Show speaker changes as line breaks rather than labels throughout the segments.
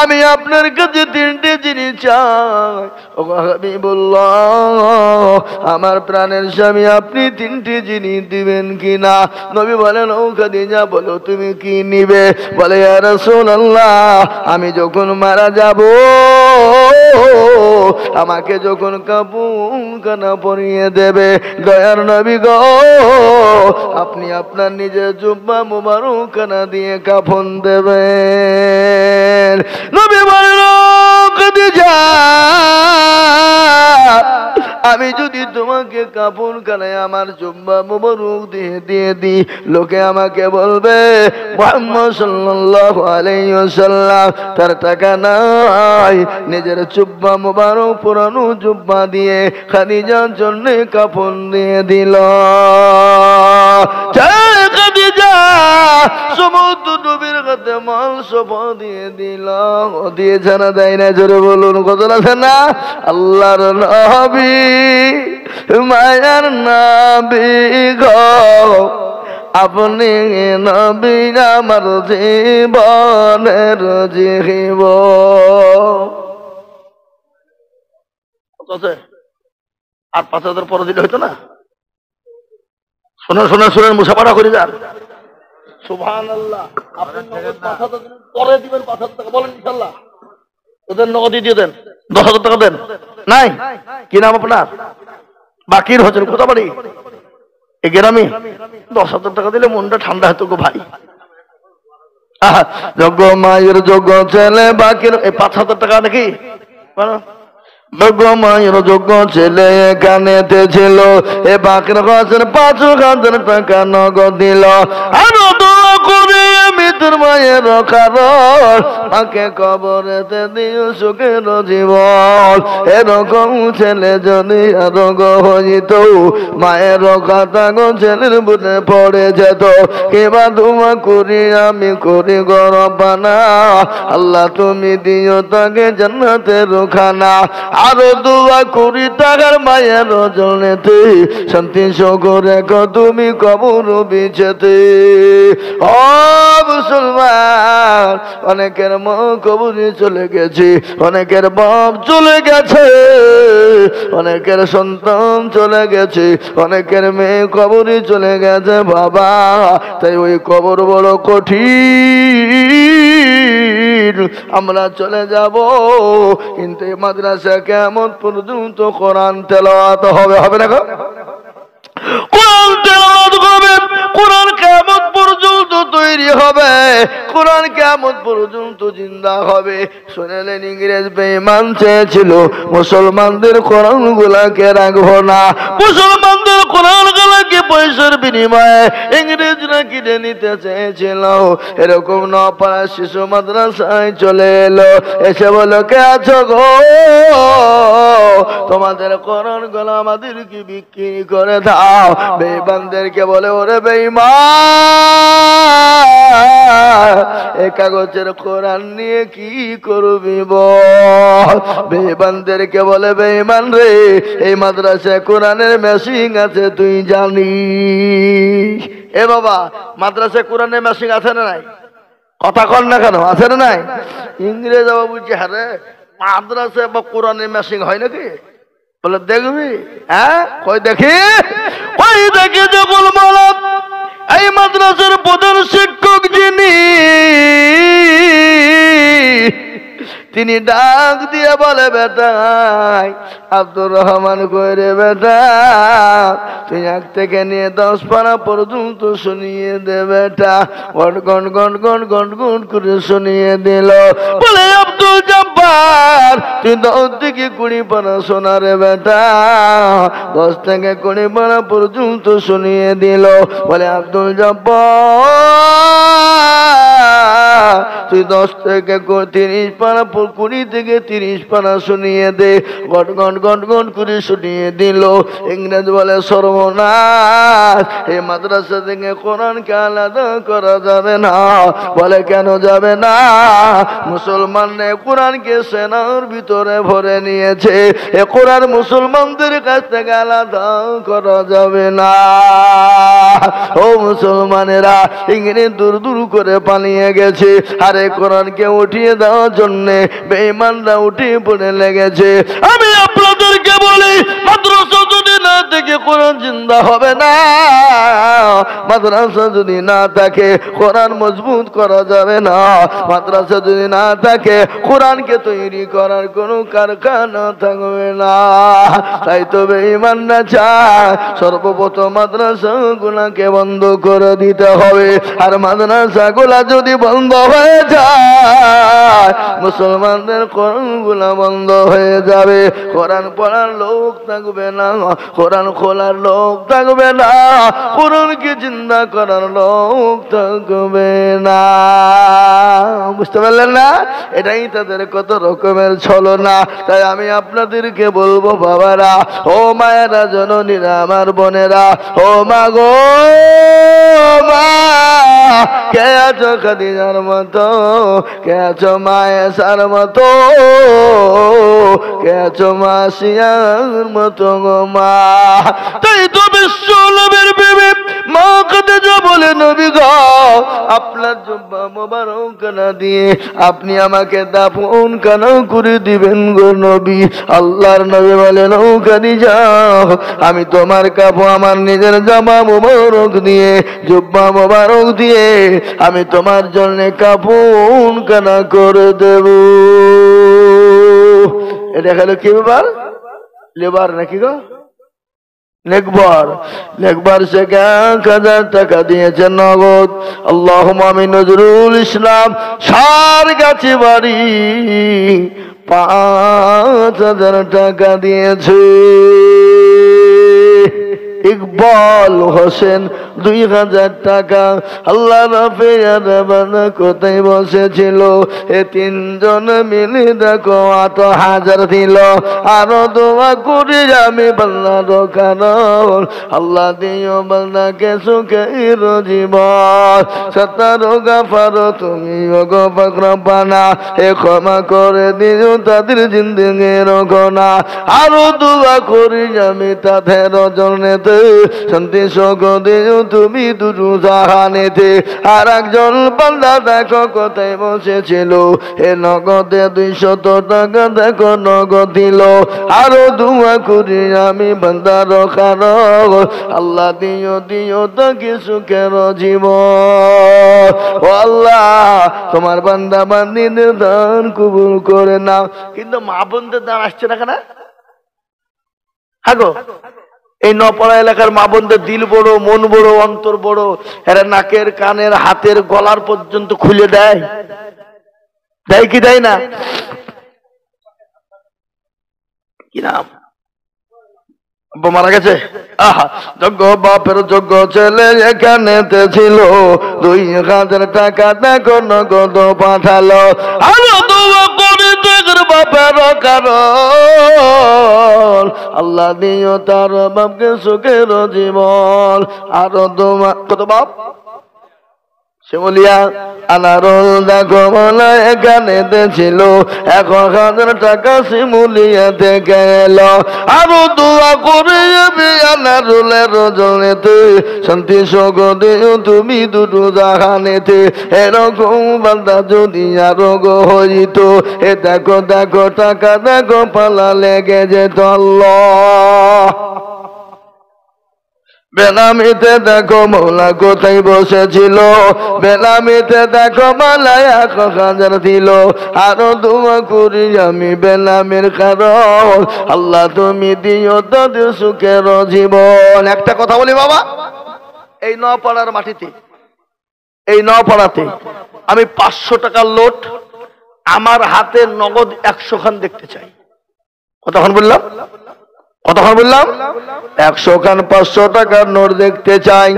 আমি আপনার কাছে তিনটে জিনিস চাই। ওগো হাবিবুল্লাহ, আমার প্রাণের স্বামী, আপনি তিনটে জিনিস দিবেন কিনা? নবী বলেন, ও খাদিজা, বলো তুমি কি নিবে? বলে, ইয়া রাসূলুল্লাহ, আমি যখন মারা যাব, আমাকে যখন কাফন খানা পরিয়ে দেবে, দয়ার নবী গো, আপনি আপনার নিজের জুব্বা মুবারক খানা দিয়ে কাফন দেবেন। নবী বলল, খাদিজা, আমি যদি তোমাকে কাফন খানায় আমার জুব্বা মুবারক দিয়ে দিই, লোকে আমাকে বলবে মুহাম্মদ সাল্লাল্লাহু আলাইহি ওয়াসাল্লাম তার টাকা নাই, নিজের জুব্বা মুবারক পুরানো জুব্বা দিয়ে খাদিজার জন্য কাফন দিয়ে দিল। খাদিজা সমস্ত নবীর কাছে মাল সফা দিয়ে দিল। দিয়ে জানা দেয় না, জোরে বলুন, কত আছে না? আল্লাহর নবী, মায়ার নবী গো, আপনি নবী আমার জীবনের জীবন। আর ৫,০০০ পরে দিলে হইতো না? শোনেন শোনেন শোনেন, মুসাফারা করে যান। সুবহানাল্লাহ। আপনি নগদ ৫,০০০ পরে দিবেন, ৫,০০০ টাকা বলেন ইনশাআল্লাহ। ওদের নগদ দিয়ে দেন, ১০,০০০ টাকা দেন। নাই? কি নাম আপনার? বাকির হোসেন। কোথা বাড়ি? এই গ্রামে। ১০,০০০ টাকা দিলে মনটা ঠান্ডা হতো গো ভাই। যোগ্য মায়ের যোগ্য ছেলে বাকির, এই ৫,০০০ টাকা নাকি? যোগ্য মায়ের যোগ্য ছেলে এখানেতে ছিল, এ বাকির হোসেন ৫,০০০ টাকা নগদ দিল। আরো দোয়া করে মৃত্যুর মায়ের কারণ, মাকে কবরেতে দিও সুখের জীবন। এরকম ছেলে যদি আরোগ হইত, মায়ের কথা গো ছেলের বুঝে পড়ে যেত। কিবা দোয়া করি আমি করি গো রব্বানা, আল্লাহ তুমি দিও তাকে জান্নাতের খানা। আরো দোয়া করি তার মায়ের জনেতে, শান্তি সুখ রেখো তুমি কবর বিছেতে। ও মুসলমান, অনেকের মা কবরে চলে গেছে, অনেকের বাপ চলে গেছে, অনেকের সন্তান চলে গেছে, অনেকের মেয়ে কবরে চলে গেছে বাবা। তাই ওই কবর বড় কঠিন, আমরা চলে যাব, কিন্তু এই মাদ্রাসা কিয়ামত পর্যন্ত কোরআন তেলাওয়াত হবে। হবে না? কোরআন তেলাওয়াত হবে, কোরআন কিয়ামত পর্যন্ত তৈরি হবে, কোরআন কিয়ামত পর্যন্ত জিন্দা হবে। শুনলেন, ইংরেজ বেঈমান চেয়েছিল মুসলমানদের কোরআন গুলাকে রাখবো না, মুসলমানদের কোরআন গুলাকে পয়সার বিনিময়ে ইংরেজরা কিনে নিতে চেয়েছিল। এরকম নপাড়া শিশু মাদ্রাসায় চলে এলো, এসে বলো, কে আছো গো, তোমাদের কোরআন গুলো আমাদেরকে বিক্রি করে দাও। বেঈমানদেরকে বলে, ওরে বেঈমান, এ কাগজের কোরআন নিয়ে কি করবি বল? বেঈমানদেরকে বলে, বেঈমান রে, এই মাদ্রাসায় কোরআনের মেশিন আছে তুই জানিস? এ বাবা, মাদ্রাসায় কোরআনের মেশিন আছে না নাই? কথা কর না কেন? আছে না নাই? ইংরেজ বাবা বুঝছে, হ্যাঁ রে, মাদ্রাসায় বা কোরআনের মেশিন হয় নাকি? বলে, দেখবি? হ্যাঁ, কই দেখি, কই দেখি। যখন বললাম এই মাদ্রাসার প্রধান শিক্ষক যিনি, তিনি ডাক দিয়ে বলে, বেটা আব্দুর রহমান কই রে বেটা, তুই ১ থেকে নিয়ে ১০ পারা পর্যন্ত শুনিয়ে দে বেটা। গন গন গন গন গন গন করে শুনিয়ে দিল। বলে, আব্দুল জব্বার, তুই ১০ থেকে ২০ পারা শোনা রে বেটা। ১০ থেকে ২০ পারা পর্যন্ত শুনিয়ে দিল। বলে, আব্দুল জব্বার, তুই ১০ থেকে ৩০ পারা, ২০ থেকে ৩০ পারা শুনিয়ে দে। গন গন গন গন করে শুনিয়ে দিল। ইংরেজ বলে, সর্বনাশ, এই মাদ্রাসা থেকে কোরআনকে আলাদা করা যাবে না। বলে, কেন যাবে না? মুসলমানরা কোরআনকে সেনার ভিতরে ভরে নিয়েছে, এ কোরআন মুসলমানদের কাছ থেকে আলাদা করা যাবে না। ও মুসলমানেরা, ইংরেজ দূর দূর করে পালিয়ে গেছে। আরে এই কোরআনকে উঠিয়ে দেওয়ার জন্য বেঈমানরা উঠে পড়ে লেগেছে। আমি আপনাদেরকে বলি, মাদ্রাসা যদি না থেকে কোরআন জিন্দা হবে না, মাদ্রাসা যদি না থাকে কোরআন মজবুত করা যাবে না, মাদ্রাসা যদি না থাকে কোরআনকে তৈরি করার কোনো কারখানা থাকবে না। তাই তো বেঈমানরা চায় সর্বপ্রথম মাদ্রাসা গুলাকে বন্ধ করে দিতে হবে। আর মাদ্রাসা গুলা যদি বন্ধ হয়ে যায় মুসলমানদের কোরআন গুলা বন্ধ হয়ে যাবে, কোরআন পড়ার লোক থাকবে না, কোরআন খোলার লোক থাকবে না, কোরআনকে জিন্দা করার লোক থাকবে না। বুঝতে পারলেন না? এটাই তাদের কত রকমের ছলনা। তাই আমি আপনাদেরকে বলবো বাবারা, ও মায়েরা, জননীরা, আমার বোনেরা, ও মা গো মা, কে আছো খাদিজার মতো, কে আছো মায়েশার মতো, কে আছো মা সিয়ার মতো গো মা। তাই তো বিশ্ব নবীর বিবি মা খাদিজা বলে, নবী গো আপনার জুব্বা মোবারক কানা দিয়ে আপনি আমাকে দাফন কানা করে দিবেন গো নবী। আল্লাহর নবী বলেন, ও খাদিজা আমি তোমার কাপড় আমার নিজের জামা মোবারক দিয়ে, জুব্বা মোবারক দিয়ে আমি তোমার জন্য কাফন কানা করে দেব। এটা হলো কি ব্যাপার? লেবার নাকি গো? লেখবার। লেখবার সে 1,000 টাকা দিয়েছে নগদ। আল্লাহুম্মা আমিন। নজরুল ইসলাম সারগাছি বাড়ি 5,000 টাকা দিয়েছে। ইকবাল হোসেন 2,000 টাকা। আল্লাহ রাফেয়ানা কোথায় বসেছিল? এ তিনজন মিলে দেখো 8,000 দিল। আরো দোয়া করি আমি বান্দার কারণ, আল্লাহ দিও বান্দাকে সুখের জীবন। সত্তারো গাফারো তুমি ওগো পাকরবানা, এ ক্ষমা করে দিও তাদের জিন্দেগির গোনা। আরো দোয়া করি আমি তাদের জন্যে শান্তি সুখ দিও তুমি দুরু জাহানেতে। আর একজন বান্দা দেখো কোথায় বসেছিল, এ নগদে 200 টাকা দেখো নগদ দিল। আরো দোয়া করি আমি বান্দার কারণ, আল্লাহ দিও দিও তাকে সুখের জীবন। ও আল্লাহ তোমার বান্দা বান্দিদের দান কবুল করে নাও। কিন্তু মা বোনদের দান আসছে না কেন? হ্যাঁ গো, এই নপাড়া এলাকার মা বোনদের দিল বড়, মন বড়, অন্তর বড়। এরা নাকের কানের হাতের গলার পর্যন্ত খুলে দেয়, দেয় কি দেয় না? কি নাম মারা গেছে? আহা, যোগ্য বাপের যোগ্য ছেলে এখানেতে ছিল, 2,000 টাকা দেখো নগদ পাঠালো। আরো দোয়া করে দেখর বাপের কারণ, আল্লাহ দিও তার বাপকে সুখের জীবন। আরো দোয়া কত বাপ শিমুলিয়া আনারুল দেখো বলে এখানেতে ছিল, 1,000 টাকা শিমুলিয়া থেকে এলো। আরো দোয়া করে আনারুলের জনেতে শান্তি সুখ দিও তুমি দুটো জাহানেতে। এরকম বান্দা যদি আরো গো হইত, এ দেখো দেখো টাকা দেখো পালা লেগে যেত। আল্লাহ বেনামিতে দেখো মৌলা কোথায় বসেছিল, বেনামিতে দেখো মালায় 1,000 দিল। আরো দোয়া করি আমি বেনামের কারণ, আল্লাহ তুমি দিও তাদের সুখের জীবন। একটা কথা বলি বাবা, এই নপাড়ার মাটিতে, এই নপাড়াতে আমি 500 টাকার লোট আমার হাতে নগদ 100 খান দেখতে চাই। কতক্ষণ বললাম? কতক্ষণ বললাম? 100 খান 500 টাকার নোট দেখতে চাই।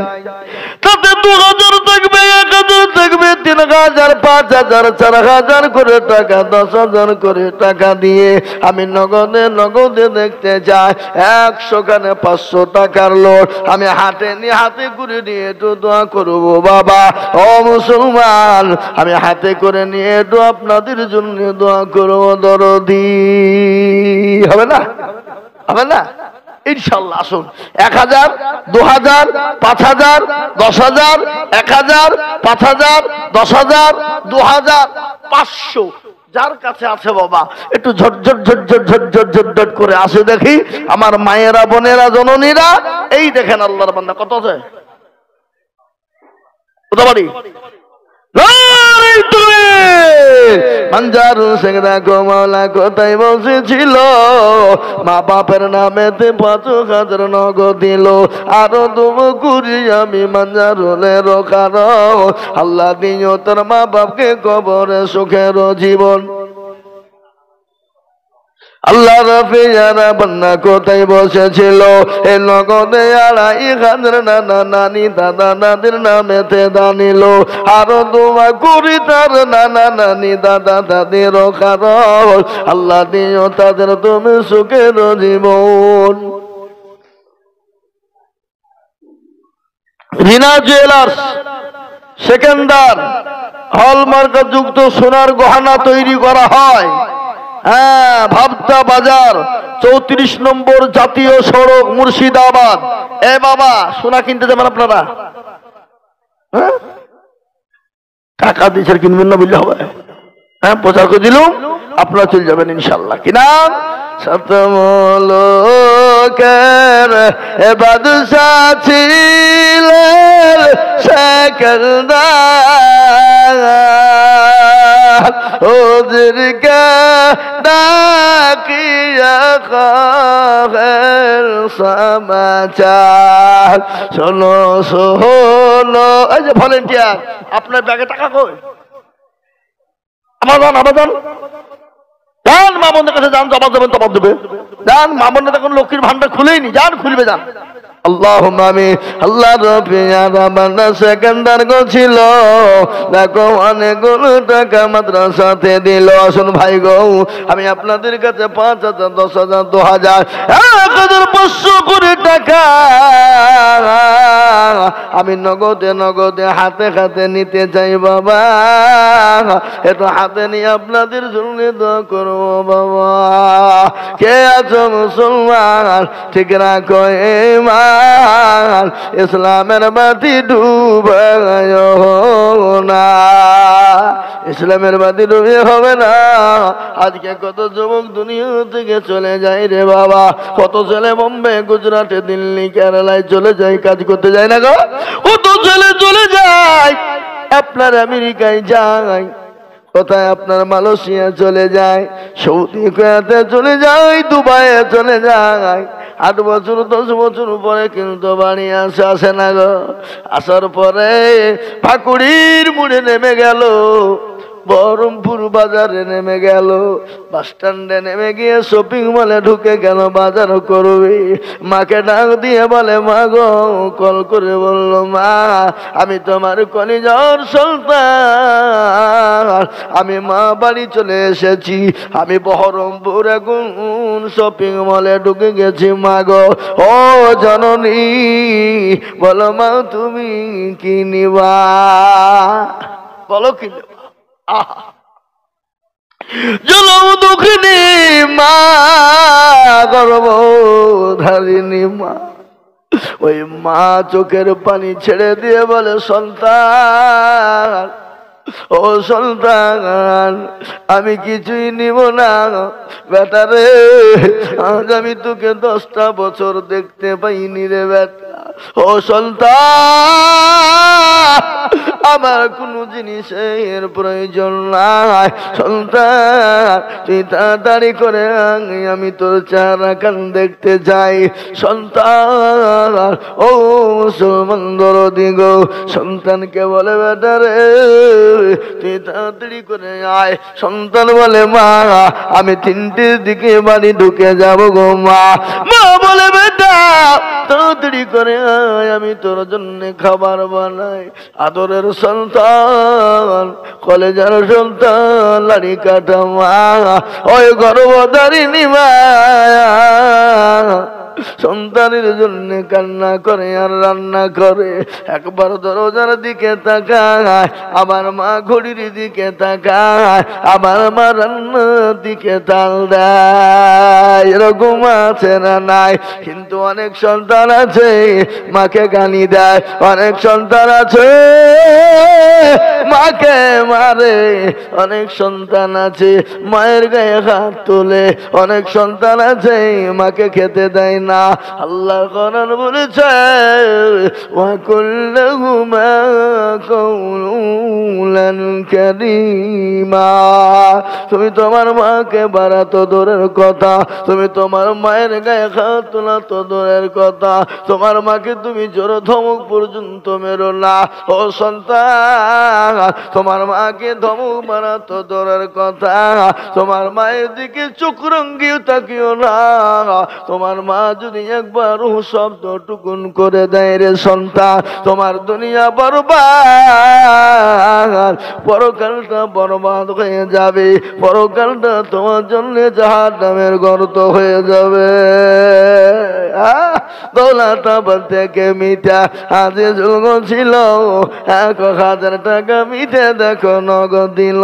তাতে 2,000 থাকবে, 1,000 থাকবে, 3,000, 5,000, 4,000 করে টাকা, 10,000 করে টাকা দিয়ে আমি নগদে নগদে দেখতে চাই। 100 খানে 500 টাকার নোট আমি হাতে নিয়ে, হাতে করে নিয়ে একটু দোয়া করবো বাবা। ও মুসলমান, আমি হাতে করে নিয়ে একটু আপনাদের জন্য দোয়া করবো। দরদি হবে না? হবে না? ইনশাল্লাহ আসুন। 1000, 2000, 5000, 10000, 1000, 5000, 10000, 2000, 500 যার কাছে আছে বাবা একটু ঝটঝট ঝটঝট ঝটঝট ঝটঝট করে আসে দেখি আমার মায়েরা বোনেরা জননীরা। এই দেখেন আল্লাহর বান্দা কত আছে কত বাড়ি মানজারু সেগদা গোমালা কোথায় বসেছিল মা বাপের নামেতে 5000 নগদ দিল আরো দেবো কুড়ি আমি মানজারুলের কারণ আল্লাহ দিও তোর মা বাপকে কবরে সুখের জীবন। আল্লাহ রাফিয়ারা বান্না কোথায় বসেছিল এ নগদে 2,500 নানা নানি দাদা দাদির নামেতে দানিল আরো দোয়া করি তার নানা নানি দাদা দাদির কারণ আল্লাহ দিও তাদের তুমি সুখের জীবন। রিনা জুয়েলার্স সেকেন্ডার হলমার্ক যুক্ত সোনার গহনা তৈরি করা হয়। হ্যাঁ, ভাবতা বাজার 34 নম্বর জাতীয় সড়ক মুর্শিদাবাদ। এ বাবা সোনা কিনতে যাবেন আপনারা? হ্যাঁ, টাকা দিয়েছেন কিনবেন না বললে হবে? হ্যাঁ, প্রচার করে দিলুম আপনারা চলে যাবেন ইনশাল্লাহ। কি নাম? সতমলোকের বাদশাহ ছিলেন সেকেন্দার ওদেরকে ডাকিয়া খাবের সমাচার শোনো শোনো। এই যে ভলেন্টিয়ার আপনার ব্যাগে টাকা কই? আমার যান যান মা বোনদের কাছে যান, জবাব দেবেন জবাব দেবে। যান মা বোনদের এখন লক্ষ্মীর ভান্ডার খুলেইনি, যান খুলবে যান। আল্লাহুম্মা আমিন। আল্লাহ রফিয়ারা বান্দা সেকেন্ডার ছিল দেখো অনেকগুলো টাকা মাদ্রাসাতে দিল। আসুন ভাই গো আমি আপনাদের কাছে 5000, 10000, 2000, 1500 করে টাকা আমি নগদে নগদে হাতে হাতে নিতে চাই বাবা। এটা হাতে নিয়ে আপনাদের জন্য দোয়া করবো বাবা। কে আছো মুসলমান ঠিক রাখো ঈমান ইসলামের বাতি ডুবায় না, ইসলামের বাতি ডুবে হবে না। আজকে কত যুবক দুনিয়া থেকে চলে যায় রে বাবা, কত ছেলে বোম্বে গুজরাটে দিল্লি কেরালায় চলে যায় কাজ করতে যায় না গো, কত ছেলে চলে যায় আপনার আমেরিকায় যায়, কোথায় আপনার মালয়েশিয়া চলে যায়, সৌদি কুয়েতে চলে যায়, দুবাইয়ে চলে যায়। 8 বছর 10 বছর পরে কিন্তু বাড়ি আসে না গো। আসার পরে পাকুড়ির মুড়ে নেমে গেল, বহরমপুর বাজারে নেমে গেল, বাস স্ট্যান্ডে নেমে গিয়ে শপিং মলে ঢুকে গেল বাজার করবে। মাকে ডাক দিয়ে বলে মা গো, কল করে বলল মা আমি তোমার কলিজার সন্তান, আমি মা বাড়ি চলে এসেছি, আমি বহরমপুর এখন শপিং মলে ঢুকে গেছি মা গো। ও জননী বলো মা তুমি কি নিবা, বলো কি নেবা? জলম দুঃখিনী মা গর্ভধারিণী মা, ওই মা চোখের পানি ছেড়ে দিয়ে বলে সন্তান ও সন্তান আমি কিছুই নিব না বেটারে, আজ আমি তোকে 10টা বছর দেখতে পাইনি রে বেটা। ও সন্তান আমার কোনো জিনিসের প্রয়োজন নাই, সন্তান তুই তাড়াতাড়ি করে আমি তোর চেহারা কান দেখতে যাই। সন্তান ও মুসলমান দরদি গো সন্তানকে বলে বেটা রে তুই তাড়াতাড়ি করে আয়। সন্তান বলে মা আমি 3টের দিকে বাড়ি ঢুকে যাব গো মা। মা বলে বেটা তাড়াতাড়ি করে আয় আমি তোর জন্য খাবার বানাই। আদরের সন্তান কলেজার সন্তান লাড়ি কাটা মা ওই গর্ভধারিণী মা সন্তানের জন্য কান্না করে আর রান্না করে, একবার দরজার দিকে তাকায়, আবার মা ঘড়ির দিকে তাকায়, আবার মা রান্নার দিকে তাল দেয়। এরকম আছে না নাই? কিন্তু অনেক সন্তান আছে মাকে গালি দেয়, অনেক সন্তান আছে মাকে মারে, অনেক সন্তান আছে মায়ের গায়ে হাত তোলে, অনেক সন্তান আছে মাকে খেতে দেয় না। আল্লাহ কোরআন বলেছে ওয়া কুল্লুহুমা কাউলুন কারীমা। তুমি তোমার মাকে বাড়াতো দূরের কথা, তুমি তোমার মায়ের গায়ে হাত তোলা তো দূরের কথা, তোমার মাকে তুমি জোর ধমক পর্যন্ত মেরো না। ও সন্তান, তোমার মাকে ধমক মারা তো দূরের কথা, তোমার মায়ের দিকে চোখ রঙ্গিও তাকিও না। তোমার মা যদি একবার শব্দ টুকুন করে দেয় রে সন্তান, তোমার দুনিয়া বরবাদ, পরকালটা বরবাদ হয়ে যাবে, পরকালটা তোমার জন্য জাহান্নামের গর্ত হয়ে যাবে। দৌলতাবাদ থেকে মিঠা আজে যুগ ছিল, 1000 টাকা মিঠে দেখো নগদ দিল,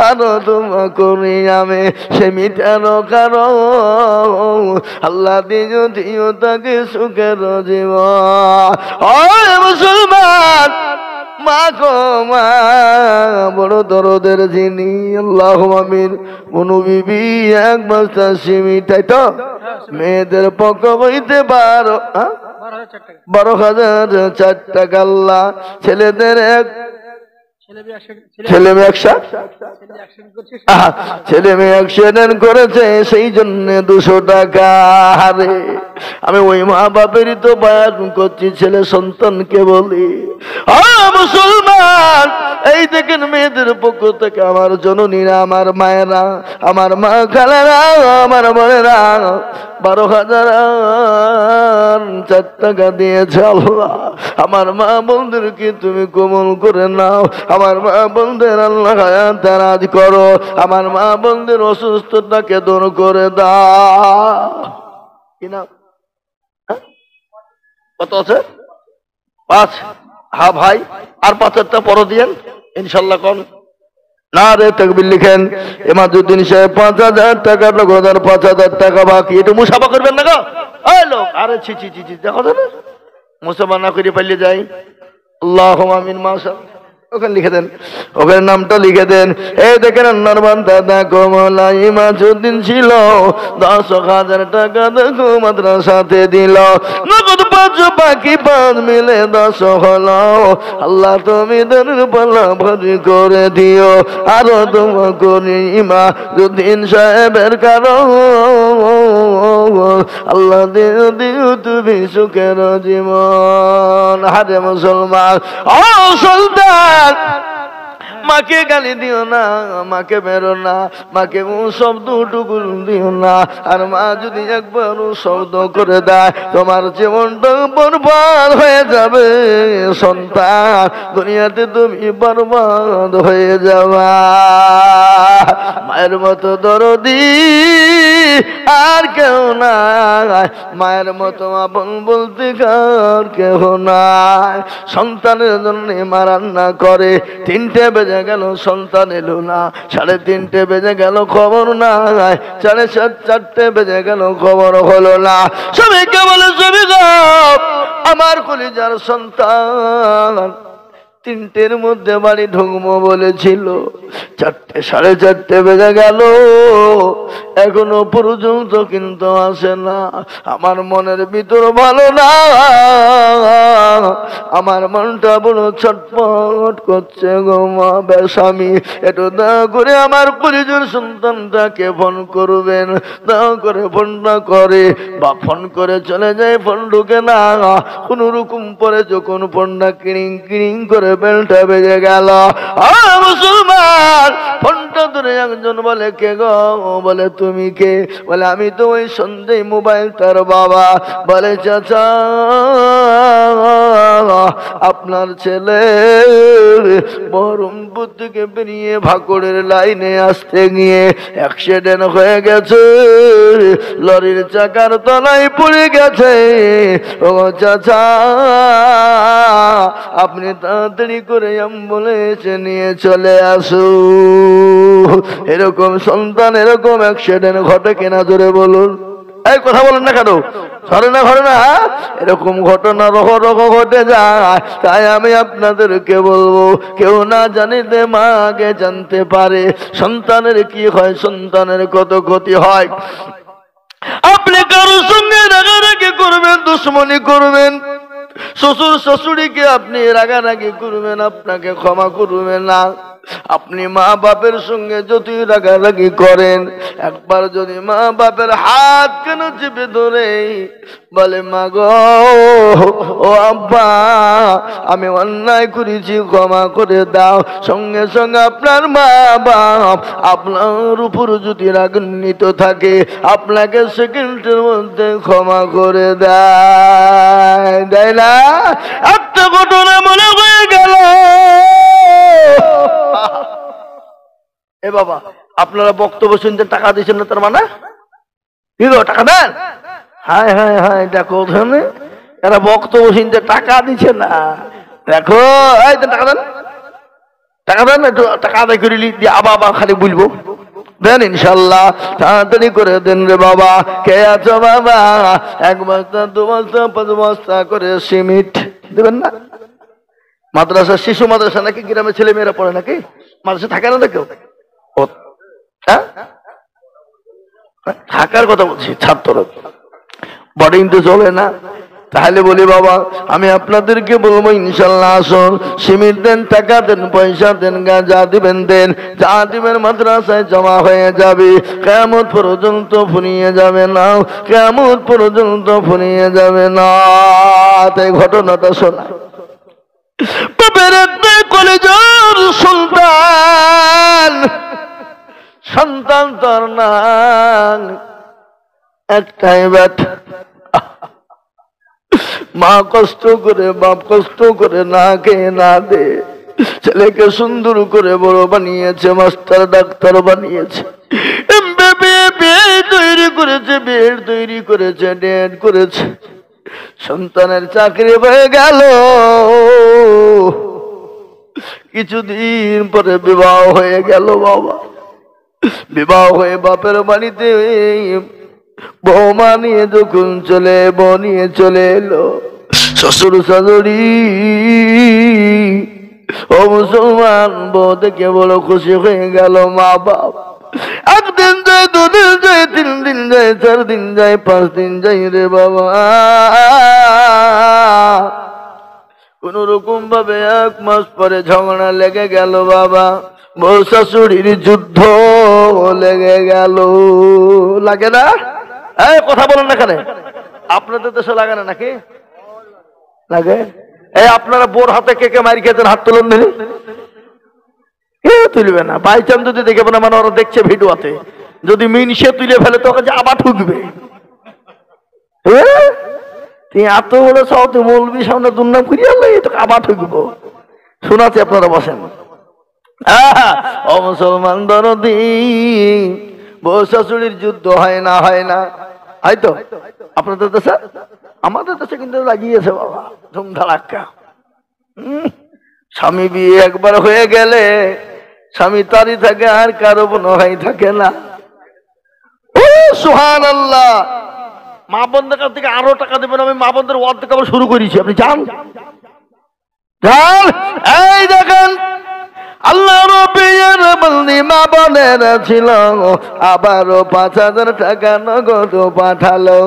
আরো তোমা করি আমি সে মিঠার কারণ, আল্লাহ দিও দিও তাকে সুখের জীবন। ও মুসলমান, মা গো মা বড় দরদের যিনি, আল্লাহু আমিন। মনু বিবি এক বস্তা মিঠাই তো মেয়েদের পক্ষ হইতে 12,004 টাকা আল্লাহ, ছেলেদের ছেলে মেয়ে অ্যাক্সিডেন্ট করেছে সেই জন্য 200 টাকা। আরে আমি ওই মা বাপেরই তো বায়ান করছি, ছেলে সন্তানকে বলি মুসলমান, এই দেখেন মেয়েদের পক্ষ থেকে আমার জননীরা, আমার মায়েরা, আমার মা খালারা, আমার বোনেরা 12,004 টাকা দিয়েছে আল্লাহ। আমার মা বোনদেরকে তুমি কোমল করে নাও, আমার মা বোনদের আল্লাহ হায়াত দারাজ করো, আমার মা বোনদের অসুস্থতাকে দূর করে দাও। কি নাম? কত আছে? 5। হ্যাঁ ভাই, আর 5টা পর দিয়েন ইনশাল্লাহ। কোন না রে তাকবীর লিখেন। এমাজউদ্দিন সাহেব 5,000 টাকা নগদ আর 5,000 টাকা বাকি। একটু মুসাফা করবেন না গো? ওই লোক, আরে ছি ছি ছি ছি, দেখো তো না মুসাফা না করে পালিয়ে যাই। আল্লাহুম্মা আমিন। মাশাআল্লাহ, ওখানে লিখে দেন, ওখানে নামটা লিখে দেন। এই দেখেন আন্নার বান্দা দেখো মৌলা ইমাজউদ্দিন ছিল, 10,000 টাকা দেখো মাদ্রাসাতে দিল, নগদ 5 বাকি 5 মিলে 10 হলো। আল্লাহ তুমি দেনের পাল্লা ভারী করে দিও, আরো তোমা করি ইমাজউদ্দিন সাহেবের কারণ আল্লাহ দিও দিও তুমি সুখের জীবন। হারে মুসলমান, ও সুলতান, মাকে গালি দিও না, মাকে মেরো না, মাকে শব্দ টুকুন দিও না। আর মা যদি একবার শব্দ করে দেয় তোমার জীবনটা বরবাদ হয়ে যাবে সন্তান, দুনিয়াতে তুমি বরবাদ হয়ে যাবা। মায়ের মতো দরদি আর কেউ নাই, মায়ের মতো আপন বলতে কার কেউ নাই। সন্তানের জন্য মা রান্না করে, 3টে বেজে গেল সন্তান এলো না, 3:30 বেজে গেল খবর নাই, 4:30 বেজে গেল খবর হলো না। সবাইকে বলে সবই আমার কলিজার সন্তান 3টের মধ্যে বাড়ি ঢুকবো বলেছিল, 4:30 বেজে গেল, এখনো পর্যন্ত কিন্তু আসে না। আমার মনের ভিতর ভালো না, আমার মনটা বড় ছটফট করছে গো মা বেশামি। একটু দয়া করে আমার পরিজন সন্তানটাকে ফোন করবেন। দয়া করে ফোনটা করে বা ফোন করে চলে যায়, ফোন ঢুকে না। কোন রকম পরে যখন ফোনটা কিড়িং কিড়িং করে বেলটা বেজে গেল, মুসলমান ফোনটা ধরে একজন বলে কে গো? বলে তুমি কে? বলে আমি তো ওই সন্ধ্যে মোবাইল তার বাবা। বলে চাচা আপনার ছেলে বহরমপুর থেকে বেরিয়ে ভাকুড়ের লাইনে আসতে গিয়ে অ্যাক্সিডেন্ট হয়ে গেছে, লরির চাকার তলায় পড়ে গেছে। ও চাচা, আপনি তাড়াতাড়ি করে অ্যাম্বুলেন্সে নিয়ে চলে আসুন। এরকম সন্তান এরকম অ্যাক্সিডেন্ট ঘটে কিনা জোরে বলুন। এই কথা বলেন না কেন? ঘরে না ঘরে না, এরকম ঘটনা রহ রহ ঘটে যায়। তাই আমি আপনাদেরকে বলবো, কেউ না জানিতে মা আগে জানতে পারে সন্তানের কি হয়, সন্তানের কত ক্ষতি হয়। আপনি কারোর সঙ্গে রাগারাগি করবেন, দুশ্মনী করবেন, শ্বশুর শাশুড়িকে আপনি রাগারাগি করবেন, আপনাকে ক্ষমা করবেন না। আপনি মা বাপের সঙ্গে যদি রাগারাগি করেন, একবার যদি মা বাপের হাত কেন চেপে ধরে বলে, মা গো, ও আব্বা, আমি অন্যায় করেছি, ক্ষমা করে দাও, সঙ্গে সঙ্গে আপনার মা বাপ আপনার উপর যদি রাগান্বিত থাকে, আপনাকে সেকেন্ডের মধ্যে ক্ষমা করে দেয় না? একটা ঘটনা মনে হয়ে গেল। এ বাবা, আপনারা বক্তব্য শুনতে টাকা দিচ্ছেন না, তার মানে কি গো, টাকা দেন? হায় হায় হায়, দেখো এরা বক্তব্য শুনতে টাকা দিচ্ছে না। দেখো, এই টাকা দেন, টাকা দেন, একটু টাকা আদায় করে দিয়ে আবার খালি বলবো দেন ইনশাল্লাহ, তাড়াতাড়ি করে দেন রে বাবা। কে আছো বাবা? 1 বস্তা 2 বস্তা 5 বস্তা করে সিমেন্ট দেবেন না? মাদ্রাসা, শিশু মাদ্রাসা নাকি গ্রামের ছেলে মেয়েরা পড়ে নাকি? মাদ্রাসা থাকে না কেউ? হ্যাঁ, থাকার কথা বলছি, ছাত্র বডিং তো চলে না। তাহলে বলি বাবা, আমি আপনাদেরকে বলবো ইনশাল্লাহ আসুন, সিমেন্ট দেন, টাকা দেন, পয়সা দেন, যা দিবেন দেন, যা দিবেন মাদ্রাসায় জমা হয়ে যাবে, কিয়ামত পর্যন্ত ফুরিয়ে যাবে না, কিয়ামত পর্যন্ত ফুরিয়ে যাবে না। তাই ঘটনাটা শোনা, বাপের একটাই কলেজের সন্তান, সন্তান তার নাম একটাই ব্যাটা। মা কষ্ট করে, বাপ কষ্ট করে, না খেয়ে না দে ছেলেকে সুন্দর করে বড় বানিয়েছে, মাস্টার ডাক্তার বানিয়েছে, তৈরি করেছে, বেড তৈরি করেছে, ডেট করেছে। সন্তানের চাকরি হয়ে গেল, কিছুদিন পরে বিবাহ হয়ে গেল বাবা। বিবাহ হয়ে বাপের বাড়িতে বৌমা নিয়ে যখন বউ নিয়ে চলে এলো, শ্বশুর শাশুড়ি ও মুসলমান বউ দেখে বড় খুশি হয়ে গেল। মা বাপ 1 দিন যায়, 2 দিন যায়, 3 দিন যায়, 4 দিন যায়, 5 দিন যায় রে বাবা, কোন রকম ভাবে 1 মাস পরে ঝগড়া লেগে গেল বাবা। বউ শাশুড়ির যুদ্ধ লেগে গেল। লাগে না? এই কথা বলেন না কেন? আপনাদের দেশে লাগে না নাকি? লাগে। এই আপনারা বোর হাতে কে কে মারি খেতেন, হাত তুলুন দিন। কেউ তুলবে না, বাই চান্স যদি দেখে না, মানে ওরা দেখছে ভিডিওতে, যদি মিনসে তুলে ফেলে তোকে যে আবার ঠুকবে। তুই এত বড় সব মৌলবি সামনে দুর্নাম করিয়া তোকে আবার ঠুকবো। শোনাচ্ছি, আপনারা বসেন। ও মুসলমান দরদি, বউ শাশুড়ির যুদ্ধ হয় না? হয় না? হয়তো আপনাদের দেশে, আমাদের দেশে কিন্তু লাগিয়েছে বাবা ধুমধাড়াক্কা। স্বামী বিয়ে একবার হয়ে গেলে স্বামী তারই থাকে, আর কারো মনে হয় থাকে না। ও সুবহানাল্লাহ, মা বোনদের কাছ থেকে আরো টাকা দেবেন, আমি মা বোনদের অর্ধেক আবার শুরু করেছি, আপনি যান। এই দেখেন, আল্লাহ রবির বন্দি মা বোনের ছিল, আবারও 5000 টাকা নগদ পাঠালো।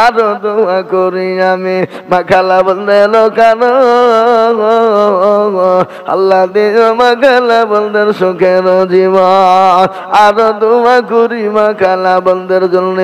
আরো দোয়া করি আমি, মা খালা বলতে কেন, আল্লাহ দিও মা খালা বলদের সুখের জীবন। আরো দোয়া করি মা খালা বলদের জন্য।